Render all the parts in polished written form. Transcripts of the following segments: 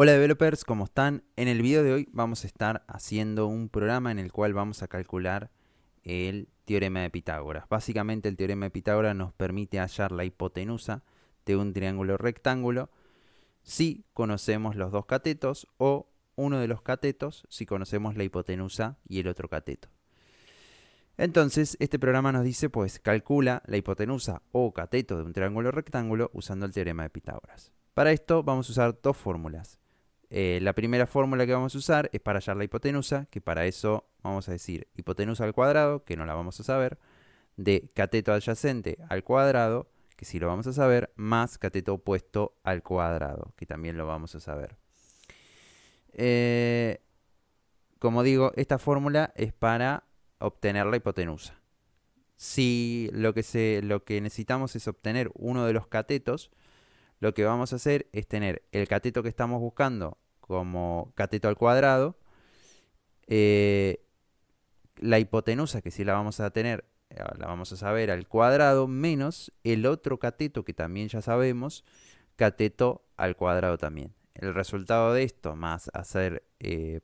Hola developers, ¿cómo están? En el video de hoy vamos a estar haciendo un programa en el cual vamos a calcular el teorema de Pitágoras. Básicamente el teorema de Pitágoras nos permite hallar la hipotenusa de un triángulo rectángulo si conocemos los dos catetos o uno de los catetos si conocemos la hipotenusa y el otro cateto. Entonces este programa nos dice pues calcula la hipotenusa o cateto de un triángulo rectángulo usando el teorema de Pitágoras. Para esto vamos a usar dos fórmulas. La primera fórmula que vamos a usar es para hallar la hipotenusa, que para eso vamos a decir hipotenusa al cuadrado, que no la vamos a saber, de cateto adyacente al cuadrado, que sí lo vamos a saber, más cateto opuesto al cuadrado, que también lo vamos a saber. Como digo, esta fórmula es para obtener la hipotenusa. Si lo que necesitamos es obtener uno de los catetos, lo que vamos a hacer es tener el cateto que estamos buscando como cateto al cuadrado, eh, la hipotenusa, que sí la vamos a tener, la vamos a saber al cuadrado, menos el otro cateto que también ya sabemos, cateto al cuadrado también. El resultado de esto, más hacer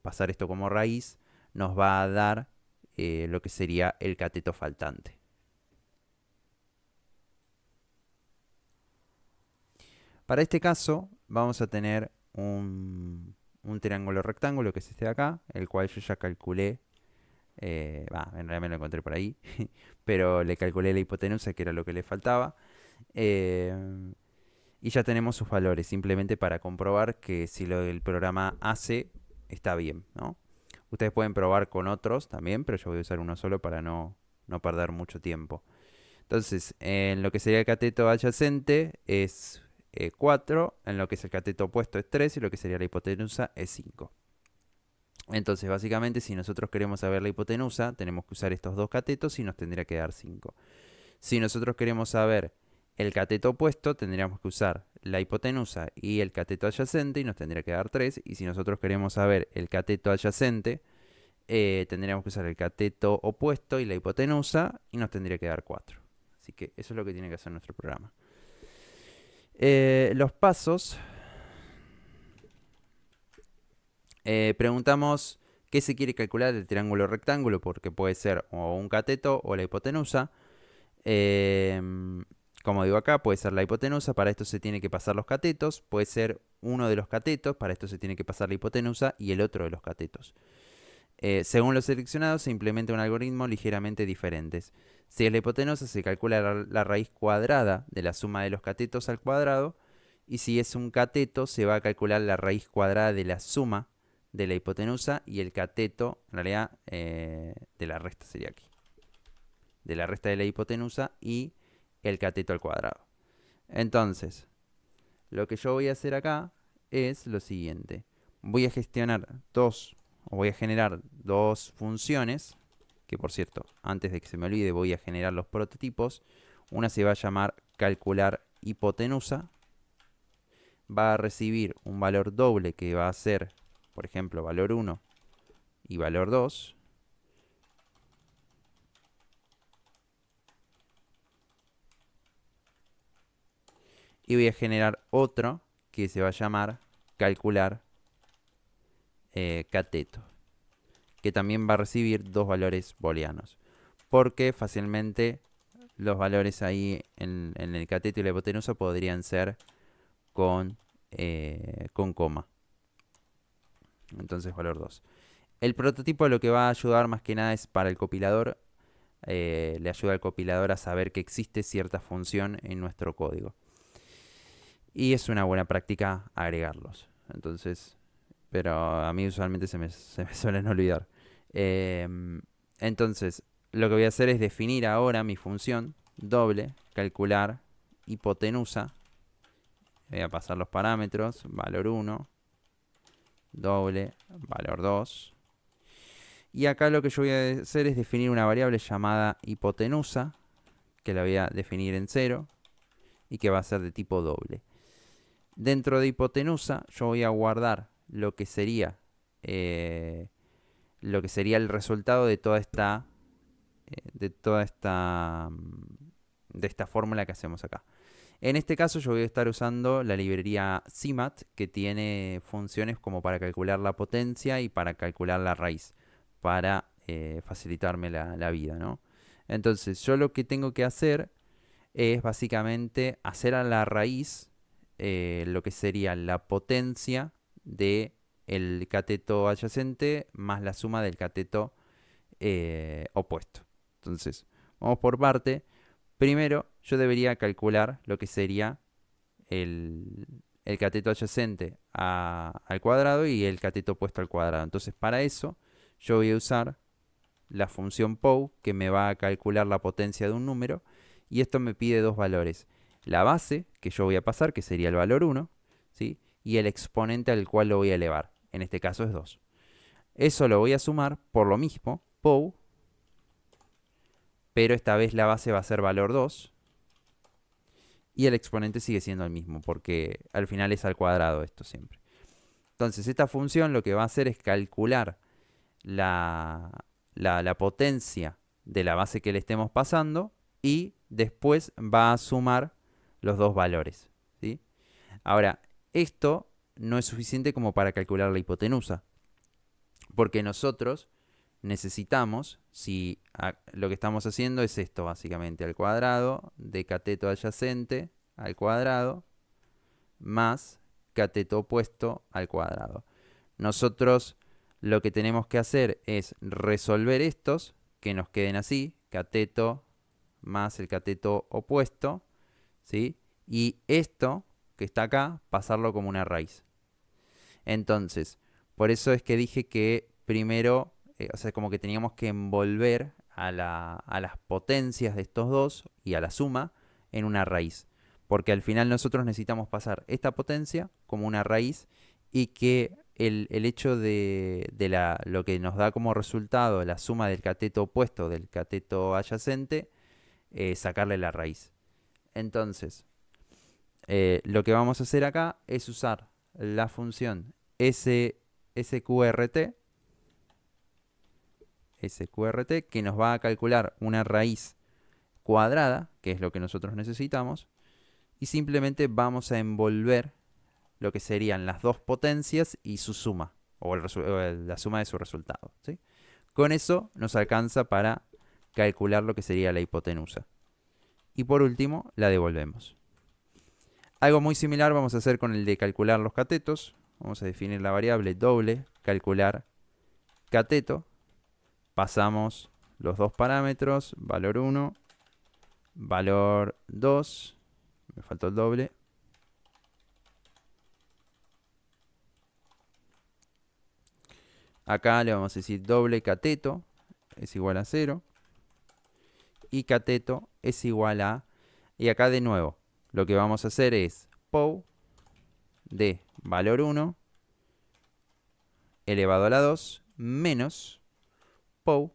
pasar esto como raíz, nos va a dar lo que sería el cateto faltante. Para este caso vamos a tener un triángulo rectángulo que es este de acá, el cual yo ya calculé, en realidad me lo encontré por ahí, pero le calculé la hipotenusa que era lo que le faltaba. eh, y ya tenemos sus valores, simplemente para comprobar que si lo del programa hace está bien, ¿no? Ustedes pueden probar con otros también, pero yo voy a usar uno solo para no perder mucho tiempo. Entonces, en lo que sería el cateto adyacente es 4, en lo que es el cateto opuesto es 3 y lo que sería la hipotenusa es 5. Entonces, básicamente, si nosotros queremos saber la hipotenusa, tenemos que usar estos dos catetos y nos tendría que dar 5. Si nosotros queremos saber el cateto opuesto, tendríamos que usar la hipotenusa y el cateto adyacente y nos tendría que dar 3. Y si nosotros queremos saber el cateto adyacente, tendríamos que usar el cateto opuesto y la hipotenusa y nos tendría que dar 4. Así que eso es lo que tiene que hacer nuestro programa. Los pasos. Preguntamos qué se quiere calcular del triángulo rectángulo, porque puede ser o un cateto o la hipotenusa. Eh, Como digo acá, puede ser la hipotenusa, para esto se tiene que pasar los catetos, puede ser uno de los catetos, para esto se tiene que pasar la hipotenusa y el otro de los catetos. Según los seleccionados se implementa un algoritmo ligeramente diferente. Si es la hipotenusa se calcula la raíz cuadrada de la suma de los catetos al cuadrado, y si es un cateto se va a calcular la raíz cuadrada de la suma de la hipotenusa y el cateto, en realidad de la resta sería aquí, de la resta de la hipotenusa y el cateto al cuadrado. Entonces, lo que yo voy a hacer acá es lo siguiente. Voy a gestionar voy a generar dos funciones, que por cierto, antes de que se me olvide, voy a generar los prototipos. Una se va a llamar calcular hipotenusa. Va a recibir un valor doble que va a ser, por ejemplo, valor 1 y valor 2. Y voy a generar otro que se va a llamar calcular cateto, que también va a recibir dos valores booleanos, porque fácilmente los valores ahí en el cateto y la hipotenusa podrían ser con coma. Entonces valor 2. El prototipo lo que va a ayudar más que nada es para el compilador. Le ayuda al compilador a saber que existe cierta función en nuestro código. Y es una buena práctica agregarlos. Entonces, pero a mí usualmente se me suelen olvidar. Entonces, lo que voy a hacer es definir ahora mi función doble, calcular hipotenusa. Voy a pasar los parámetros, valor 1, doble, valor 2. Y acá lo que yo voy a hacer es definir una variable llamada hipotenusa, que la voy a definir en 0 y que va a ser de tipo doble. Dentro de hipotenusa yo voy a guardar eh, lo que sería el resultado de toda esta de esta fórmula que hacemos acá. En este caso yo voy a estar usando la librería CMAT, que tiene funciones como para calcular la potencia y para calcular la raíz, para facilitarme la vida, ¿no? Entonces yo lo que tengo que hacer es básicamente hacer a la raíz lo que sería la potencia de el cateto adyacente más la suma del cateto opuesto. Entonces, vamos por parte. Primero, yo debería calcular lo que sería el cateto adyacente al cuadrado y el cateto opuesto al cuadrado. Entonces, para eso, yo voy a usar la función POW, que me va a calcular la potencia de un número, y esto me pide dos valores. La base, que yo voy a pasar, que sería el valor 1, ¿sí? Y el exponente al cual lo voy a elevar. En este caso es 2. Eso lo voy a sumar por lo mismo, POW, pero esta vez la base va a ser valor 2, y el exponente sigue siendo el mismo, porque al final es al cuadrado esto siempre. Entonces, esta función lo que va a hacer es calcular la, la potencia de la base que le estemos pasando y después va a sumar los dos valores, ¿sí? Ahora, esto no es suficiente como para calcular la hipotenusa, porque nosotros necesitamos, si lo que estamos haciendo es esto básicamente, al cuadrado de cateto adyacente al cuadrado más cateto opuesto al cuadrado. Nosotros lo que tenemos que hacer es resolver estos, que nos queden así, cateto más el cateto opuesto, ¿sí? Y esto que está acá, pasarlo como una raíz. Entonces, por eso es que dije que primero, o sea, como que teníamos que envolver a las potencias de estos dos y a la suma en una raíz. Porque al final nosotros necesitamos pasar esta potencia como una raíz y que el hecho de lo que nos da como resultado la suma del cateto opuesto del cateto adyacente, sacarle la raíz. Entonces, lo que vamos a hacer acá es usar la función sqrt, sqrt, que nos va a calcular una raíz cuadrada, que es lo que nosotros necesitamos, y simplemente vamos a envolver lo que serían las dos potencias y su suma, o la suma de su resultado, ¿sí? Con eso nos alcanza para calcular lo que sería la hipotenusa. Y por último, la devolvemos. Algo muy similar vamos a hacer con el de calcular los catetos. Vamos a definir la variable doble calcular cateto. Pasamos los dos parámetros, valor 1, valor 2, me faltó el doble. Acá le vamos a decir doble cateto es igual a 0 y cateto es igual a... Y acá de nuevo, lo que vamos a hacer es POW de valor 1 elevado a la 2 menos POW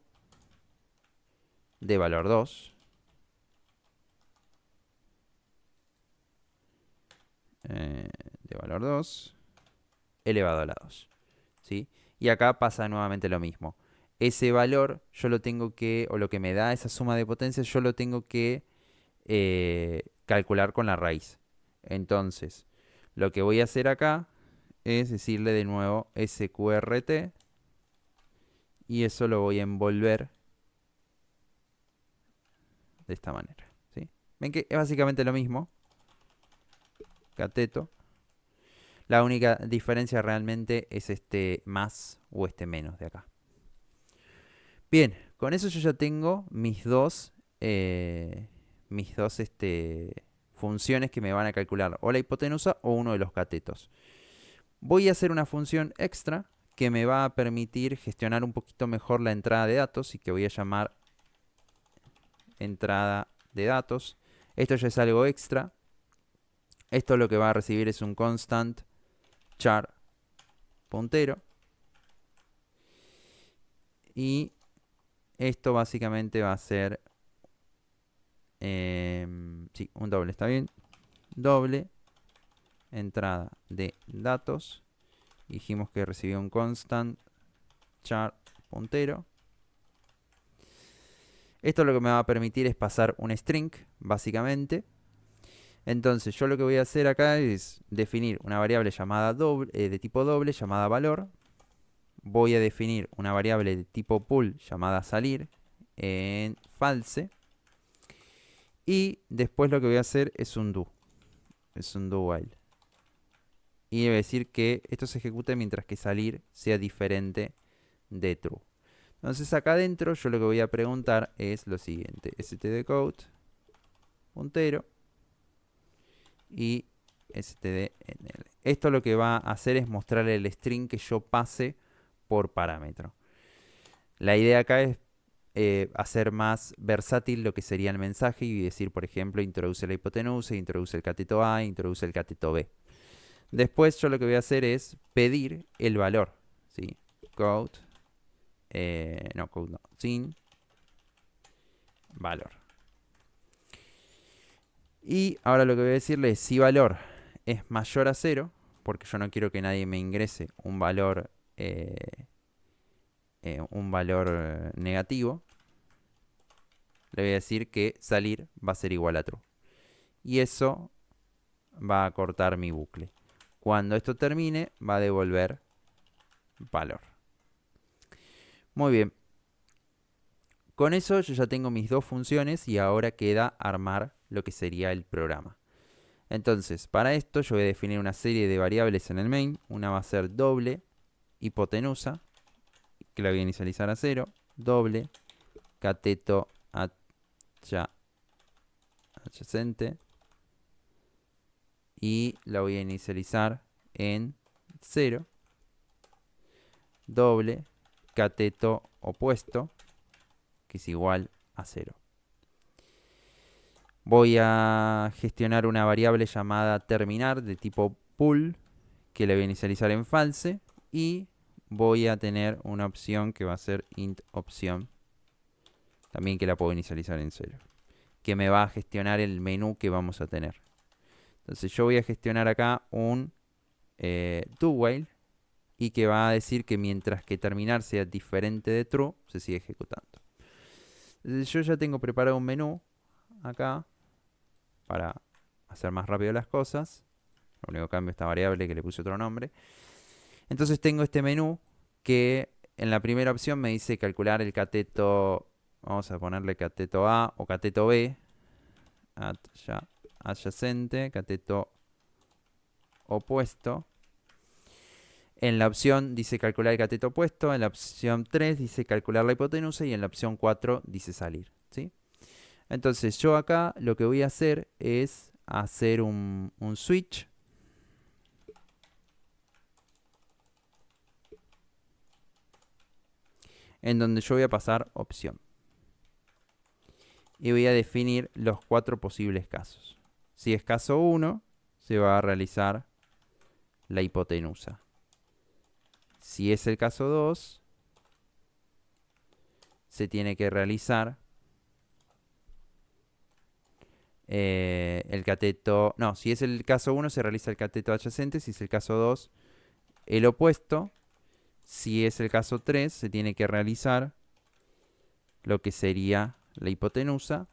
de valor 2 de valor 2 elevado a la 2, ¿sí? Y acá pasa nuevamente lo mismo. Ese valor yo lo tengo que, o lo que me da esa suma de potencias, yo lo tengo que calcular con la raíz. Entonces, lo que voy a hacer acá es decirle de nuevo sqrt y eso lo voy a envolver de esta manera, ¿sí? Ven que es básicamente lo mismo, cateto. La única diferencia realmente es este más o este menos de acá. Bien, con eso yo ya tengo mis dos funciones que me van a calcular o la hipotenusa o uno de los catetos. Voy a hacer una función extra que me va a permitir gestionar un poquito mejor la entrada de datos y que voy a llamar entrada de datos. Esto ya es algo extra. Esto lo que va a recibir es un constant char puntero. Y esto básicamente va a ser... sí, un doble, ¿está bien? Doble entrada de datos. Dijimos que recibió un constant char puntero. Esto lo que me va a permitir es pasar un string, básicamente. Entonces yo lo que voy a hacer acá es definir una variable llamada doble, de tipo doble llamada valor. Voy a definir una variable de tipo pool llamada salir en false. Y después lo que voy a hacer es un do. Es un do while. Y voy a decir que esto se ejecute mientras que salir sea diferente de true. Entonces acá adentro yo lo que voy a preguntar es lo siguiente. stdcode puntero y stdnl. Esto lo que va a hacer es mostrarle el string que yo pase por parámetro. La idea acá es hacer más versátil lo que sería el mensaje y decir, por ejemplo, introduce la hipotenusa, introduce el cateto A, introduce el cateto B. Después yo lo que voy a hacer es pedir el valor, ¿sí? Code, code no, sin valor. Y ahora lo que voy a decirle es si valor es mayor a 0, porque yo no quiero que nadie me ingrese un valor negativo, le voy a decir que salir va a ser igual a true. Y eso va a cortar mi bucle. Cuando esto termine, va a devolver valor. Muy bien. Con eso yo ya tengo mis dos funciones y ahora queda armar lo que sería el programa. Entonces, para esto yo voy a definir una serie de variables en el main. Una va a ser doble hipotenusa, que la voy a inicializar a 0. Doble cateto adyacente. Y la voy a inicializar en 0. Doble cateto opuesto, que es igual a 0. Voy a gestionar una variable llamada terminar de tipo pool, que la voy a inicializar en false. Y voy a tener una opción que va a ser int opción, también que la puedo inicializar en 0, que me va a gestionar el menú que vamos a tener. Entonces yo voy a gestionar acá un do while y que va a decir que mientras que terminar sea diferente de true, se sigue ejecutando. Entonces yo ya tengo preparado un menú acá para hacer más rápido las cosas. Lo único que cambio esta variable que le puse otro nombre. Entonces tengo este menú que en la primera opción me dice calcular el cateto, vamos a ponerle cateto A o cateto B, adyacente, cateto opuesto. En la opción dice calcular el cateto opuesto, en la opción 3 dice calcular la hipotenusa y en la opción 4 dice salir, ¿sí? Entonces yo acá lo que voy a hacer es hacer un switch en donde yo voy a pasar opción. Y voy a definir los 4 posibles casos. Si es caso 1, se va a realizar la hipotenusa. Si es el caso 2, se tiene que realizar el cateto... No, si es el caso 1 se realiza el cateto adyacente, si es el caso 2 el opuesto. Si es el caso 3 se tiene que realizar lo que sería la hipotenusa.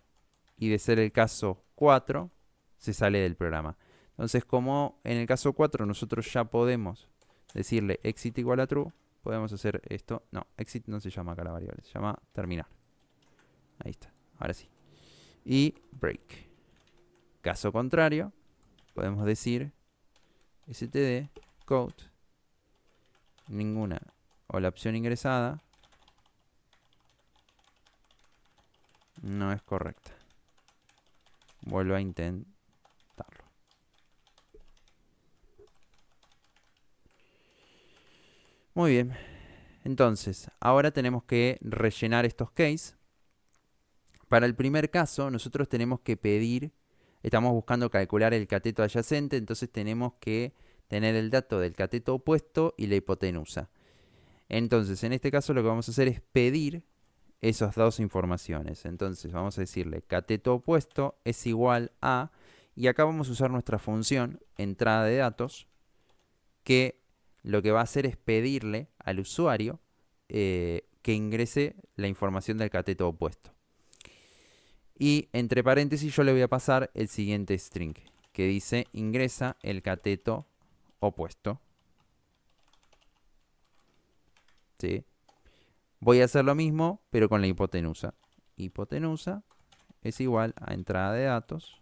Y de ser el caso 4 se sale del programa. Entonces como en el caso 4 nosotros ya podemos decirle exit igual a true, podemos hacer esto. No, exit no se llama acá la variable, se llama terminar. Ahí está, ahora sí. Y break. Caso contrario, podemos decir std code ninguna o la opción ingresada no es correcta. Vuelvo a intentarlo. Muy bien. Entonces, ahora tenemos que rellenar estos cases. Para el primer caso, nosotros tenemos que pedir, estamos buscando calcular el cateto adyacente, entonces tenemos que tener el dato del cateto opuesto y la hipotenusa. Entonces, en este caso lo que vamos a hacer es pedir esas dos informaciones. Entonces, vamos a decirle cateto opuesto es igual a, y acá vamos a usar nuestra función entrada de datos, que lo que va a hacer es pedirle al usuario que ingrese la información del cateto opuesto. Y entre paréntesis yo le voy a pasar el siguiente string. que dice ingresa el cateto opuesto. ¿Sí? Voy a hacer lo mismo, pero con la hipotenusa. Hipotenusa es igual a entrada de datos.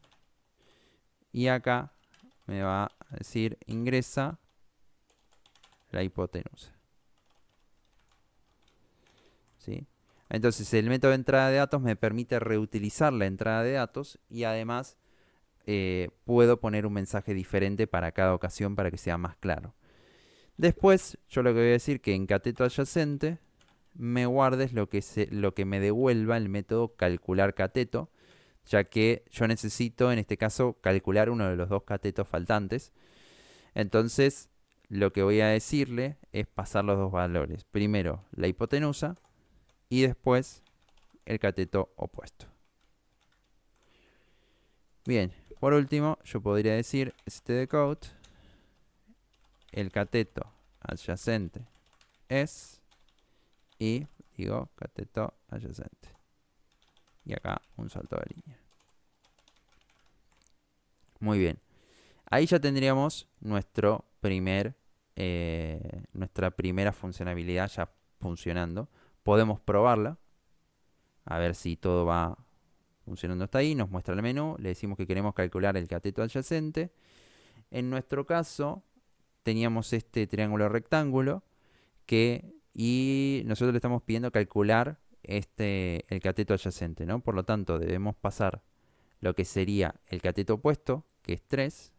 Y acá me va a decir ingresa la hipotenusa. ¿Sí? Entonces el método de entrada de datos me permite reutilizar la entrada de datos y además puedo poner un mensaje diferente para cada ocasión para que sea más claro. Después, yo lo que voy a decir que en cateto adyacente me guardes lo que me devuelva el método calcular cateto, ya que yo necesito en este caso calcular uno de los dos catetos faltantes. Entonces, lo que voy a decirle es pasar los dos valores. Primero la hipotenusa y después el cateto opuesto. Bien, por último, yo podría decir stdcout, el cateto adyacente es, y digo cateto adyacente. Y acá un salto de línea. Muy bien. Ahí ya tendríamos nuestra primera funcionalidad ya funcionando. Podemos probarla. A ver si todo va funcionando hasta ahí. Nos muestra el menú. Le decimos que queremos calcular el cateto adyacente. En nuestro caso, teníamos este triángulo rectángulo y nosotros le estamos pidiendo calcular el cateto adyacente, ¿no? Por lo tanto, debemos pasar lo que sería el cateto opuesto, que es 3,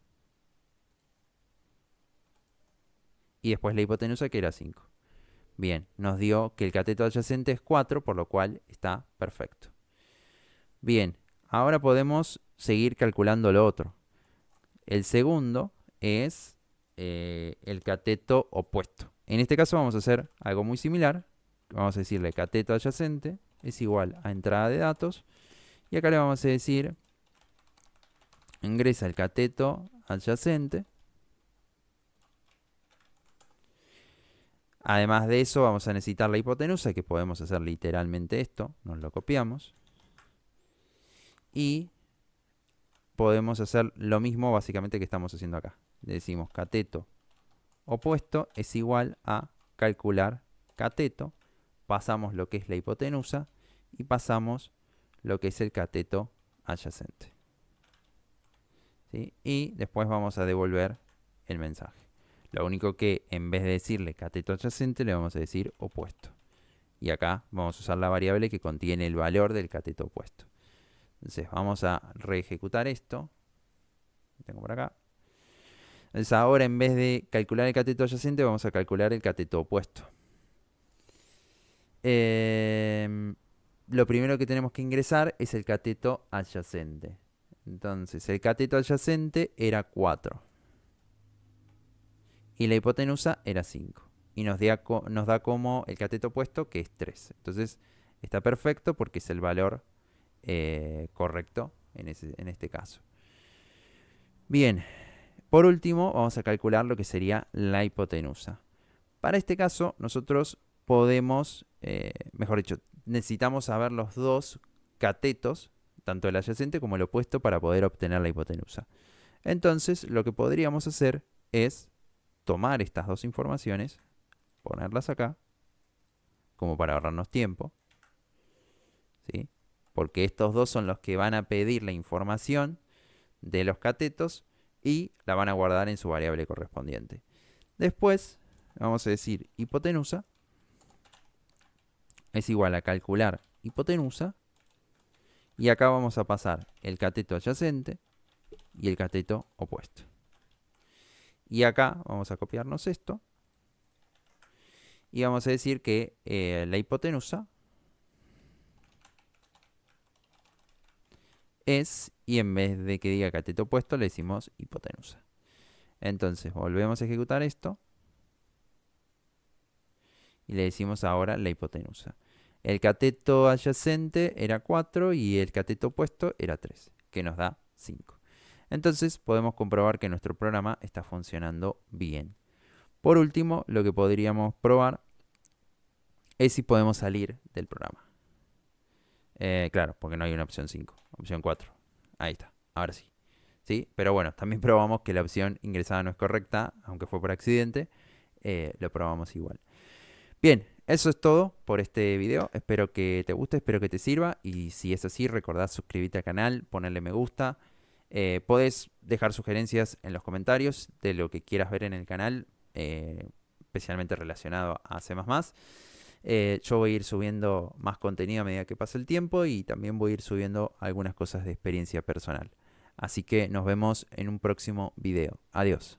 y después la hipotenusa, que era 5. Bien, nos dio que el cateto adyacente es 4, por lo cual está perfecto. Bien, ahora podemos seguir calculando lo otro. El segundo es el cateto opuesto. En este caso vamos a hacer algo muy similar. Vamos a decirle cateto adyacente es igual a entrada de datos. Y acá le vamos a decir ingresa el cateto adyacente. Además de eso vamos a necesitar la hipotenusa, que podemos hacer literalmente esto. Nos lo copiamos. Y podemos hacer lo mismo básicamente que estamos haciendo acá. Le decimos cateto opuesto es igual a calcular cateto. Pasamos lo que es la hipotenusa y pasamos lo que es el cateto adyacente. ¿Sí? Y después vamos a devolver el mensaje. Lo único que en vez de decirle cateto adyacente le vamos a decir opuesto. Y acá vamos a usar la variable que contiene el valor del cateto opuesto. Entonces vamos a reejecutar esto. Lo tengo por acá. Entonces ahora en vez de calcular el cateto adyacente vamos a calcular el cateto opuesto. Lo primero que tenemos que ingresar es el cateto adyacente. Entonces el cateto adyacente era 4. Y la hipotenusa era 5. Y nos da como el cateto opuesto, que es 3. Entonces está perfecto porque es el valor correcto en este caso. Bien, por último vamos a calcular lo que sería la hipotenusa. Para este caso nosotros podemos, mejor dicho, necesitamos saber los dos catetos, tanto el adyacente como el opuesto, para poder obtener la hipotenusa. Entonces lo que podríamos hacer es tomar estas dos informaciones, ponerlas acá, como para ahorrarnos tiempo, ¿sí? Porque estos dos son los que van a pedir la información de los catetos y la van a guardar en su variable correspondiente. Después vamos a decir hipotenusa es igual a calcular hipotenusa, y acá vamos a pasar el cateto adyacente y el cateto opuesto. Y acá vamos a copiarnos esto y vamos a decir que la hipotenusa es, y en vez de que diga cateto opuesto le decimos hipotenusa. Entonces volvemos a ejecutar esto y le decimos ahora la hipotenusa. El cateto adyacente era 4 y el cateto opuesto era 3, que nos da 5. Entonces podemos comprobar que nuestro programa está funcionando bien. Por último, lo que podríamos probar es si podemos salir del programa. Claro, porque no hay una opción 5, opción 4. Ahí está, ahora sí. ¿sí? Pero bueno, también probamos que la opción ingresada no es correcta, aunque fue por accidente. Lo probamos igual. Bien, eso es todo por este video. Espero que te guste, espero que te sirva. Y si es así, recordá suscribirte al canal, ponerle me gusta. Podés dejar sugerencias en los comentarios de lo que quieras ver en el canal, especialmente relacionado a C++. Yo voy a ir subiendo más contenido a medida que pase el tiempo y también voy a ir subiendo algunas cosas de experiencia personal. Así que nos vemos en un próximo video. Adiós.